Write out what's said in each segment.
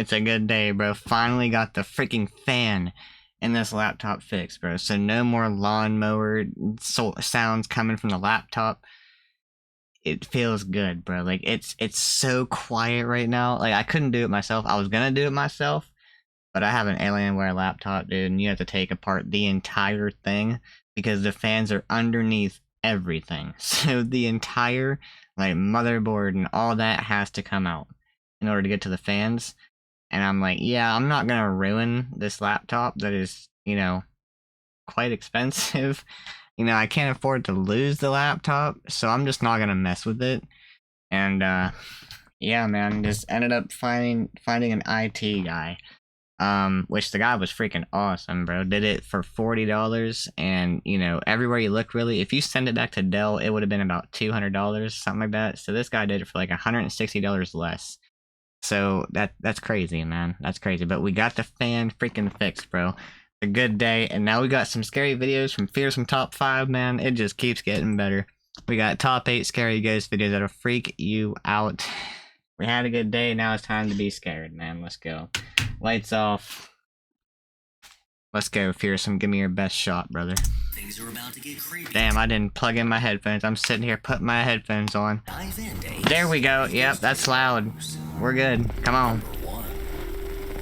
It's a good day, bro. Finally got the freaking fan in this laptop fixed, bro. So no more lawnmower sounds coming from the laptop. It feels good, bro. Like it's so quiet right now. Like I couldn't do it myself. I was gonna do it myself, but I have an Alienware laptop, dude, and you have to take apart the entire thing because the fans are underneath everything. So the entire like motherboard and all that has to come out in order to get to the fans. And I'm like, yeah, I'm not gonna ruin this laptop that is, quite expensive. I can't afford to lose the laptop, so I'm just not gonna mess with it. And yeah, man, just ended up finding an IT guy. Which the guy was freaking awesome, bro. Did it for $40, and everywhere you look, really, if you send it back to Dell, it would have been about $200, something like that. So this guy did it for like $160 less. So that's crazy, man. That's crazy. But we got the fan freaking fixed, bro. A good day, and now we got some scary videos from Fearsome Top 5, man. It just keeps getting better. We got top 8 scary ghost videos that'll freak you out. We had a good day, now it's time to be scared, man. Let's go. Lights off. Let's go, Fearsome. Give me your best shot, brother. Things are about to get creepy. Damn, I didn't plug in my headphones. I'm sitting here putting my headphones on. Dive in, Dave. There we go. Yep, that's loud. We're good. Come on. One.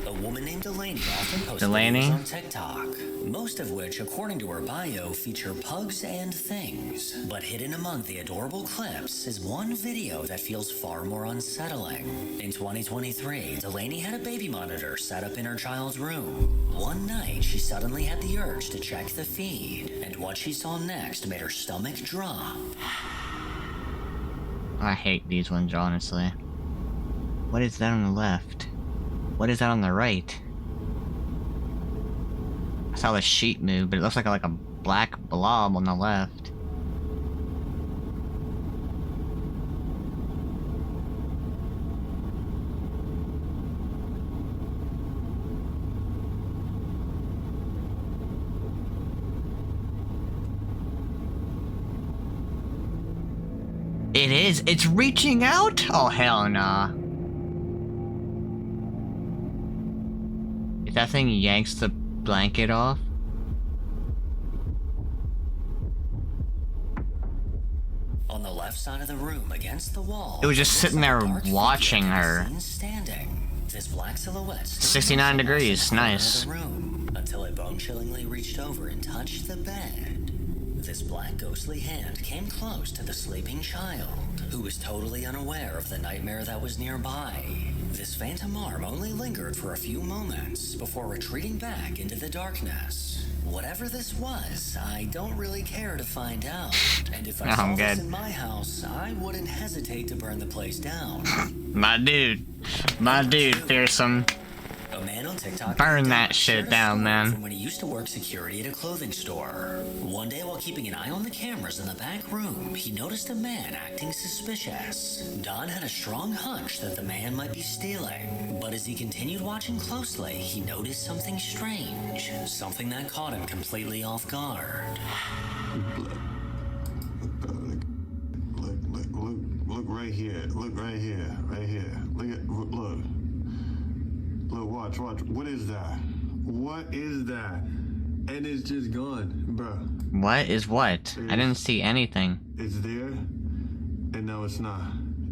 A woman named Delaney often posts Delaney? videos on TikTok, most of which, according to her bio, feature pugs and things. But hidden among the adorable clips is one video that feels far more unsettling. In 2023, Delaney had a baby monitor set up in her child's room. One night, she suddenly had the urge to check the feed, and what she saw next made her stomach drop. I hate these ones, honestly. What is that on the left? What is that on the right? I saw the sheet move, but it looks like a black blob on the left. It is! It's reaching out? Oh, hell nah. If that thing yanks the blanket off. On the left side of the room, against the wall, It was just sitting there watching her. Standing. This black silhouette 69 degrees, nice. the room until it bone-chillingly reached over and touched the bed. This black ghostly hand came close to the sleeping child, who was totally unaware of the nightmare that was nearby. This phantom arm only lingered for a few moments before retreating back into the darkness. Whatever this was, I don't really care to find out. And if I saw this in my house, I wouldn't hesitate to burn the place down. My dude, Fearsome. A man on TikTok Burn that shit down, man. From when he used to work security at a clothing store. One day while keeping an eye on the cameras in the back room, he noticed a man acting suspicious. Don had a strong hunch that the man might be stealing, but as he continued watching closely, he noticed something strange. Something that caught him completely off guard. Look right here. Look right here. Right here. Look. Look, watch. What is that? What is that? And it's just gone, bro. What is what? I didn't see anything. It's there, and now it's not.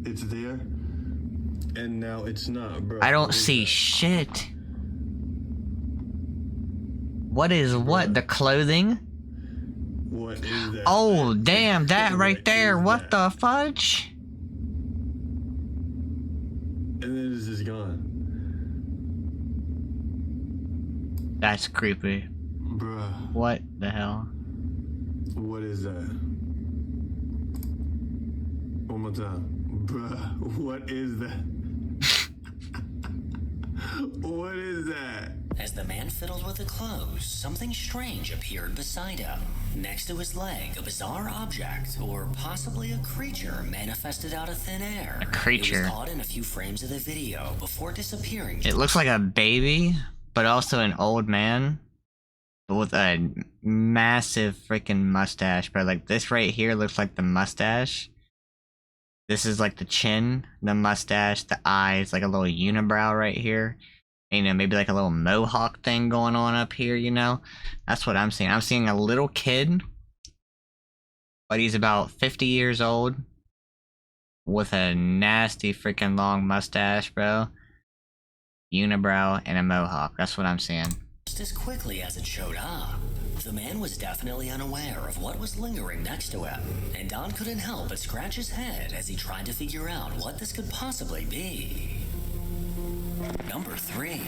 It's there, and now it's not, bro. I don't see shit. What is what? The clothing? What is that? Oh, damn, that right there. What the fudge? And then it's just gone. That's creepy. Bruh. What the hell? What is that? One more time. Bruh, what is that? What is that? As the man fiddled with the clothes, something strange appeared beside him. Next to his leg, a bizarre object, or possibly a creature, manifested out of thin air. A creature. It was caught in a few frames of the video before disappearing. It looks like a baby, but also an old man with a massive freaking mustache. But like this right here looks like the mustache. This is like the chin, the mustache, the eyes, like a little unibrow right here. You know, maybe like a little mohawk thing going on up here, you know? That's what I'm seeing. I'm seeing a little kid, but he's about 50 years old, with a nasty freaking long mustache, bro. Unibrow and a mohawk. That's what I'm seeing. Just as quickly as it showed up, the man was definitely unaware of what was lingering next to him, and Don couldn't help but scratch his head as he tried to figure out what this could possibly be. Number 3.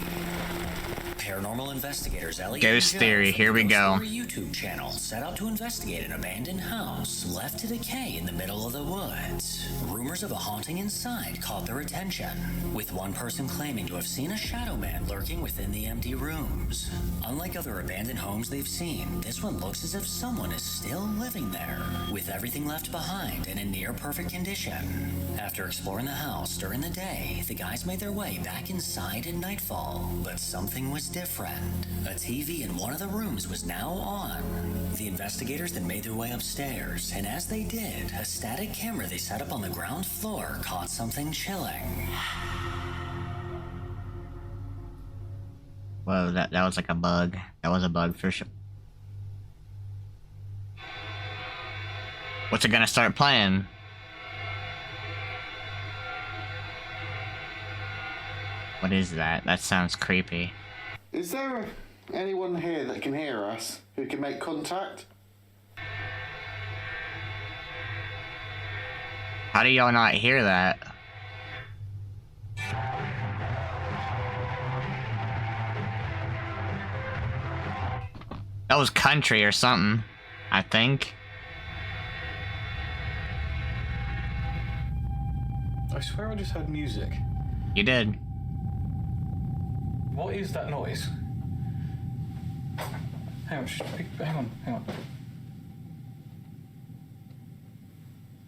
Paranormal investigators Elliot Ghost and Joe Theory, from here the we Ghost go. Theory YouTube channel set out to investigate an abandoned house left to decay in the middle of the woods. Rumors of a haunting inside caught their attention, with one person claiming to have seen a shadow man lurking within the empty rooms. Unlike other abandoned homes they've seen, this one looks as if someone is still living there, with everything left behind in a near perfect condition. After exploring the house during the day, the guys made their way back inside at nightfall, but something was different. A TV in one of the rooms was now on. The investigators then made their way upstairs, and as they did, a static camera they set up on the ground floor caught something chilling. Whoa, that was like a bug. That was a bug for sure. What's it gonna start playing? What is that? That sounds creepy. Is there anyone here that can hear us? Who can make contact? How do y'all not hear that? That was country or something, I think. I swear I just heard music. You did. What is that noise? Hang on, hang on.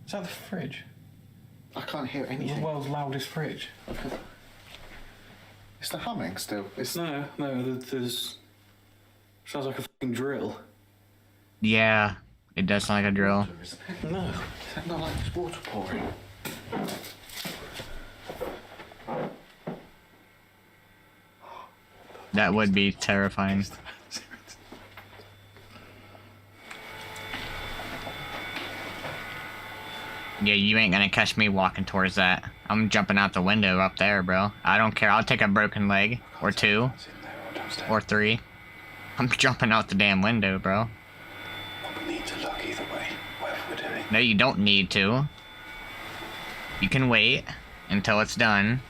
Is that the fridge? I can't hear The anything. world's loudest fridge. It's the humming still. It's No, there's... Sounds like a fucking drill. Yeah, it does sound like a drill. No. Is that not like it's water pouring? That would be terrifying. Yeah, you ain't gonna catch me walking towards that. I'm jumping out the window up there, bro. I don't care. I'll take a broken leg, or 2, or 3. I'm jumping out the damn window, bro. Well, we need to look either way, whatever we're doing. No, you don't need to. You can wait until it's done.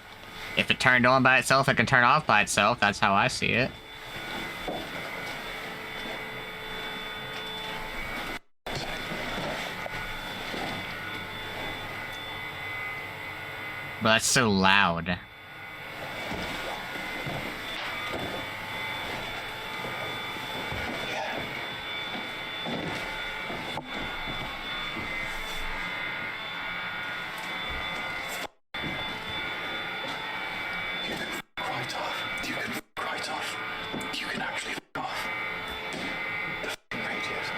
If it turned on by itself, it can turn off by itself. That's how I see it. But that's so loud. Right off. You can right off. You can actually off. The f***ing radio's on.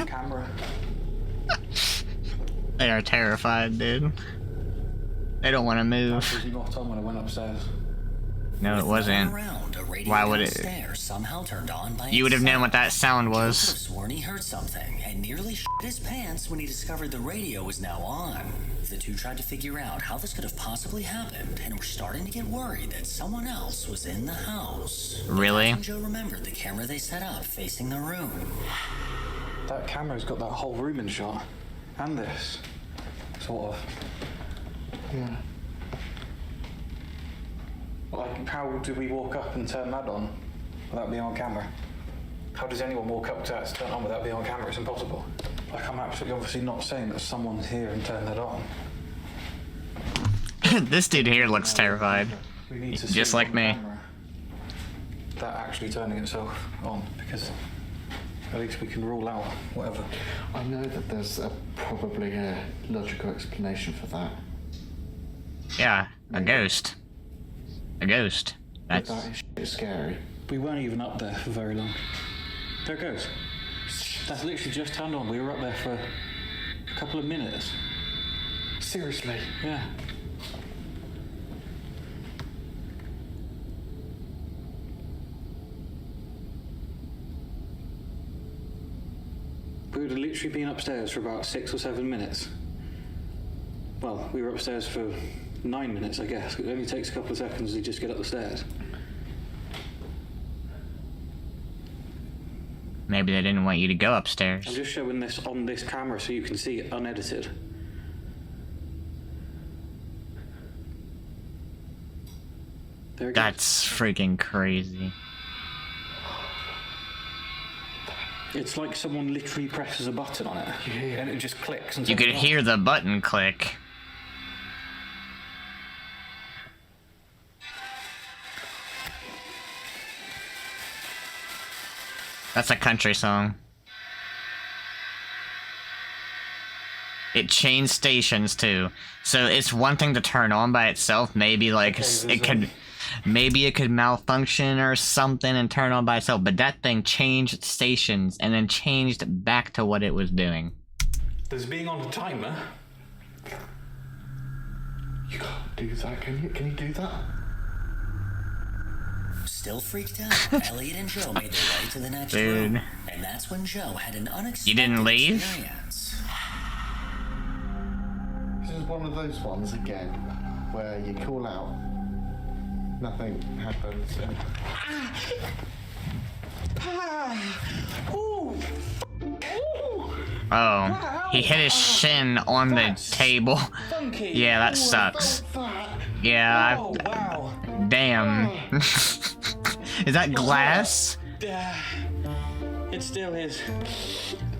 Camera. They are terrified, dude. They don't want to move. Was he not on when I went upstairs? No, it wasn't. Why would it? Somehow turned on by You would have known what that sound Joe could have was. sworn he heard something and nearly shit his pants when he discovered the radio was now on. The two tried to figure out how this could have possibly happened and were starting to get worried that someone else was in the house. Really? Joe remembered the camera they set up facing the room. That camera's got that whole room in shot. And this. Sort of. Yeah. Like, how do we walk up and turn that on without being on camera? How does anyone walk up to that to turn on without being on camera? It's impossible. Like, I'm absolutely obviously not saying that someone's here and turned that on. This dude here looks terrified. We need to Just see like on me. camera. that actually turning itself on, because at least we can rule out whatever. I know that there's probably a logical explanation for that. Yeah, a ghost. A ghost. But That's... that is scary. We weren't even up there for very long. There it goes. That's literally just turned on. We were up there for a couple of minutes. Seriously? Yeah. We would have literally been upstairs for about 6 or 7 minutes. Well, we were upstairs for 9 minutes, I guess. It only takes a couple of seconds to just get up the stairs. Maybe they didn't want you to go upstairs. I'm just showing this on this camera so you can see it unedited. There it goes. That's freaking crazy. It's like someone literally presses a button on it, and it just clicks. And You could turns on. hear the button click. That's a country song. It changed stations too, so it's one thing to turn on by itself. Maybe like maybe it could malfunction or something and turn on by itself. But that thing changed stations and then changed back to what it was doing. There's being on a timer. You can't do that, can you? Can you do that? Still freaked out, Elliot and Joe made their way to the next Dude. room, and that's when Joe had an unexpected You didn't leave? experience. This is one of those ones again where you call out, nothing happens. Oh, he hit his shin on the table. Funky. Yeah, that sucks. Yeah, Oh, wow. damn. Is that glass? It still is.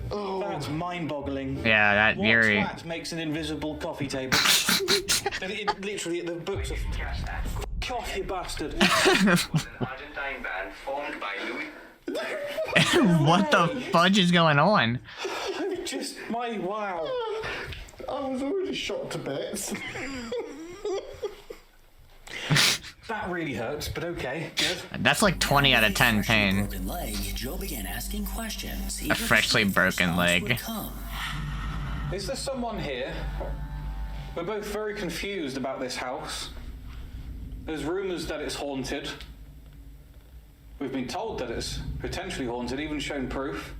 That's mind-boggling. Yeah, that What very. twat makes an invisible coffee table? Literally, the books of... Off, you bastard. Argentine band formed by Louis. What the fudge is going on? Just my wow. I was already shot to bits. That really hurts, but okay, good. That's like 20 out of 10 Freshly pain. broken leg, Joe began asking questions. A freshly broken leg. Is there someone here? We're both very confused about this house. There's rumors that it's haunted. We've been told that it's potentially haunted, even shown proof.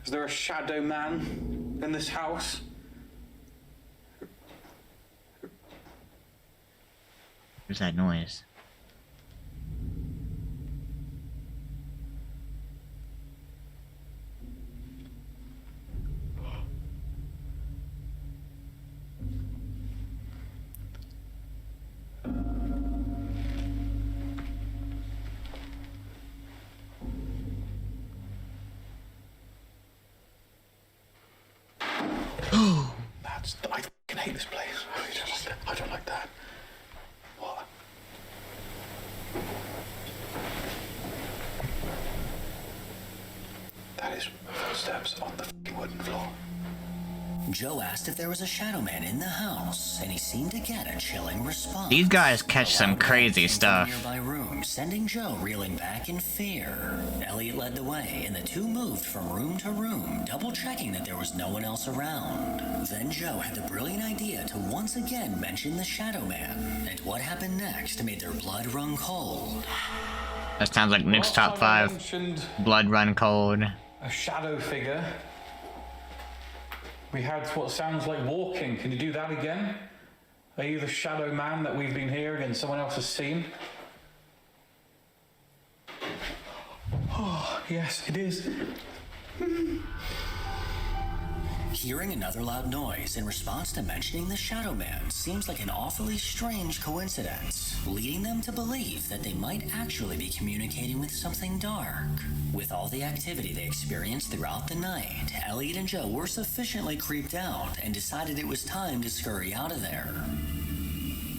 Is there a shadow man in this house? What's that noise? I fucking hate this place. I don't like that. What? That is footsteps on the fucking wooden floor. Joe asked if there was a shadow man in the house, and he seemed to get a chilling response. These guys catch some crazy Came from a stuff. nearby room, sending Joe reeling back in fear. Elliot led the way, and the two moved from room to room, double-checking that there was no one else around. Then Joe had the brilliant idea to once again mention the shadow man, and what happened next made their blood run cold. That sounds like Nick's top Last time I 5. mentioned Blood run cold. a shadow figure. We had what sounds like walking. Can you do that again? Are you the shadow man that we've been hearing and someone else has seen? Oh, yes, it is. Hearing another loud noise in response to mentioning the shadow man seems like an awfully strange coincidence, leading them to believe that they might actually be communicating with something dark. With all the activity they experienced throughout the night, Elliot and Joe were sufficiently creeped out and decided it was time to scurry out of there.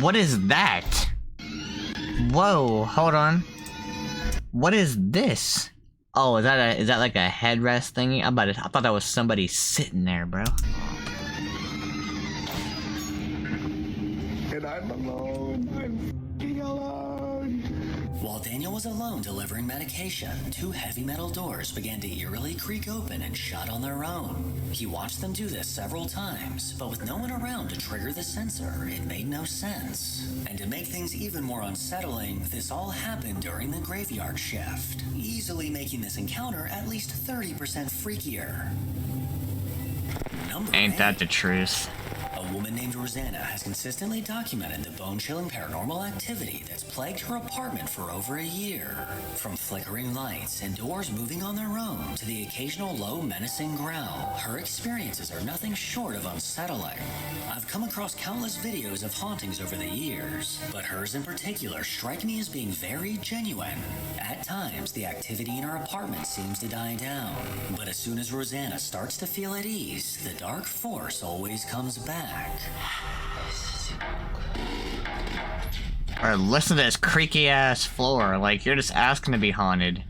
What is that? Whoa, hold on. What is this? Oh, is that like a headrest thingy? I thought that was somebody sitting there, bro. And I'm alone. I'm f***ing alone. While Daniel was alone delivering medication, two heavy metal doors began to eerily creak open and shut on their own. He watched them do this several times, but with no one around to trigger the sensor, it made no sense. And to make things even more unsettling, this all happened during the graveyard shift, easily making this encounter at least 30% freakier. Number Ain't that 8. the truth? A woman named Rosanna has consistently documented the bone-chilling paranormal activity that's plagued her apartment for over a year. From flickering lights and doors moving on their own to the occasional low, menacing growl, her experiences are nothing short of unsettling. I've come across countless videos of hauntings over the years, but hers in particular strike me as being very genuine. At times, the activity in her apartment seems to die down, but as soon as Rosanna starts to feel at ease, the dark force always comes back. Or listen to this creaky ass floor, like you're just asking to be haunted.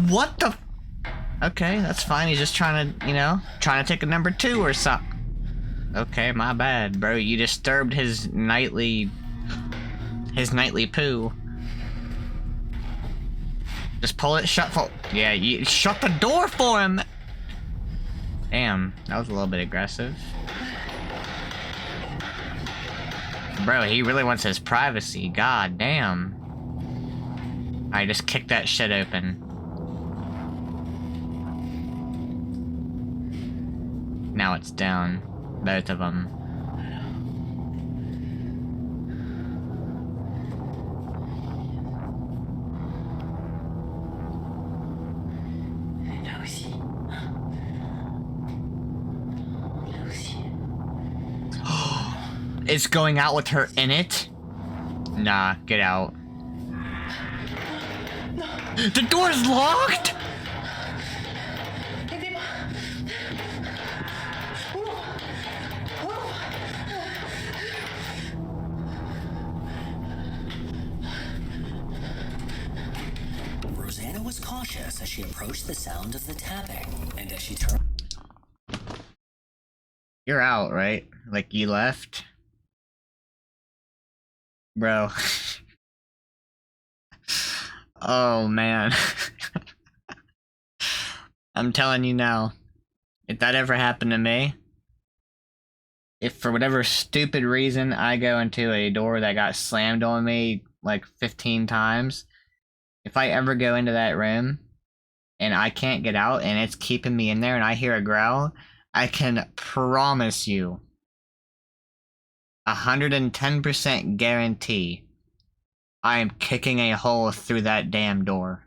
What the? Okay, that's fine. He's just trying to, trying to take a number 2 or something. Okay, my bad, bro. You disturbed his nightly poo. Just pull it shut for. Yeah, you shut the door for him. Damn, that was a little bit aggressive. Bro, he really wants his privacy. God damn. Alright, just kick that shit open. Now it's down. Both of them. It's going out with her in it? Nah, get out. The door's locked? Rosanna was cautious as she approached the sound of the tapping, and as she turned... You're out, right? Like, you left? Bro. Oh, man. I'm telling you now, if that ever happened to me, if for whatever stupid reason I go into a door that got slammed on me like 15 times, if I ever go into that room and I can't get out and it's keeping me in there and I hear a growl, I can promise you 110% guarantee I am kicking a hole through that damn door.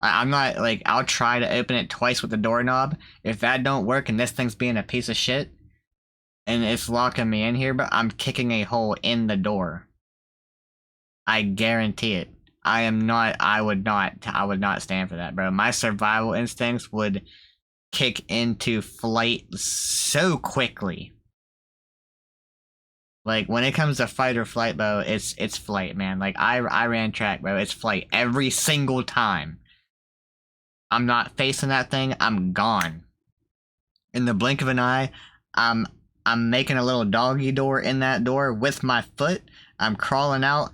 I'm not, like, I'll try to open it twice with the doorknob. If that don't work and this thing's being a piece of shit and it's locking me in here, but I'm kicking a hole in the door. I guarantee it. I would not stand for that, bro. My survival instincts would kick into flight so quickly. Like, when it comes to fight or flight, bro, it's flight, man. Like, I ran track, bro. It's flight every single time. I'm not facing that thing, I'm gone. In the blink of an eye, I'm making a little doggy door in that door with my foot. I'm crawling out.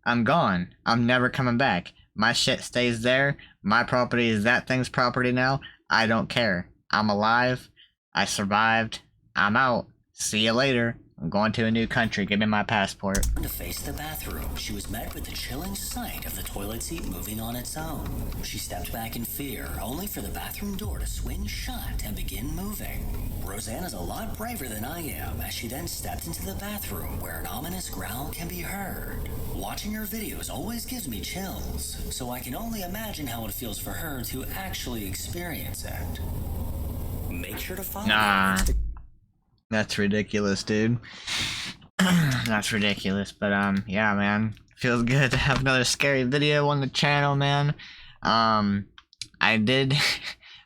I'm gone. I'm never coming back. My shit stays there. My property is that thing's property now. I don't care. I'm alive. I survived. I'm out. See you later. I'm going to a new country. Give me my passport. To face the bathroom, she was met with the chilling sight of the toilet seat moving on its own. She stepped back in fear, only for the bathroom door to swing shut and begin moving. Rosanna's a lot braver than I am, as she then stepped into the bathroom where an ominous growl can be heard. Watching her videos always gives me chills, so I can only imagine how it feels for her to actually experience it. Make sure to follow her That's ridiculous, dude. That's ridiculous, but yeah, man. Feels good to have another scary video on the channel, man. I did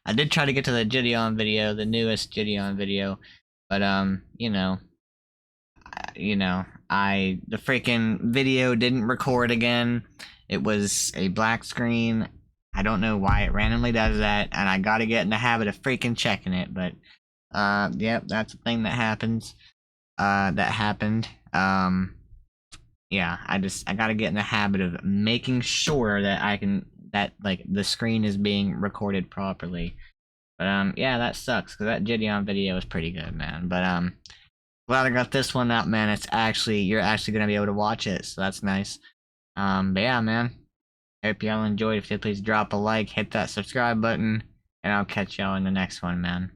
I did try to get to the Gideon video, the newest Gideon video, but you know, the freaking video didn't record again. It was a black screen. I don't know why it randomly does that, and I gotta get in the habit of freaking checking it, but yep, that's a thing that happens. That happened. Yeah, I gotta get in the habit of making sure that like the screen is being recorded properly. But yeah, that sucks, because that Gideon video is pretty good, man. But glad I got this one out, man. You're actually gonna be able to watch it, so that's nice. But yeah, man. Hope y'all enjoyed. If you please drop a like, hit that subscribe button, and I'll catch y'all in the next one, man.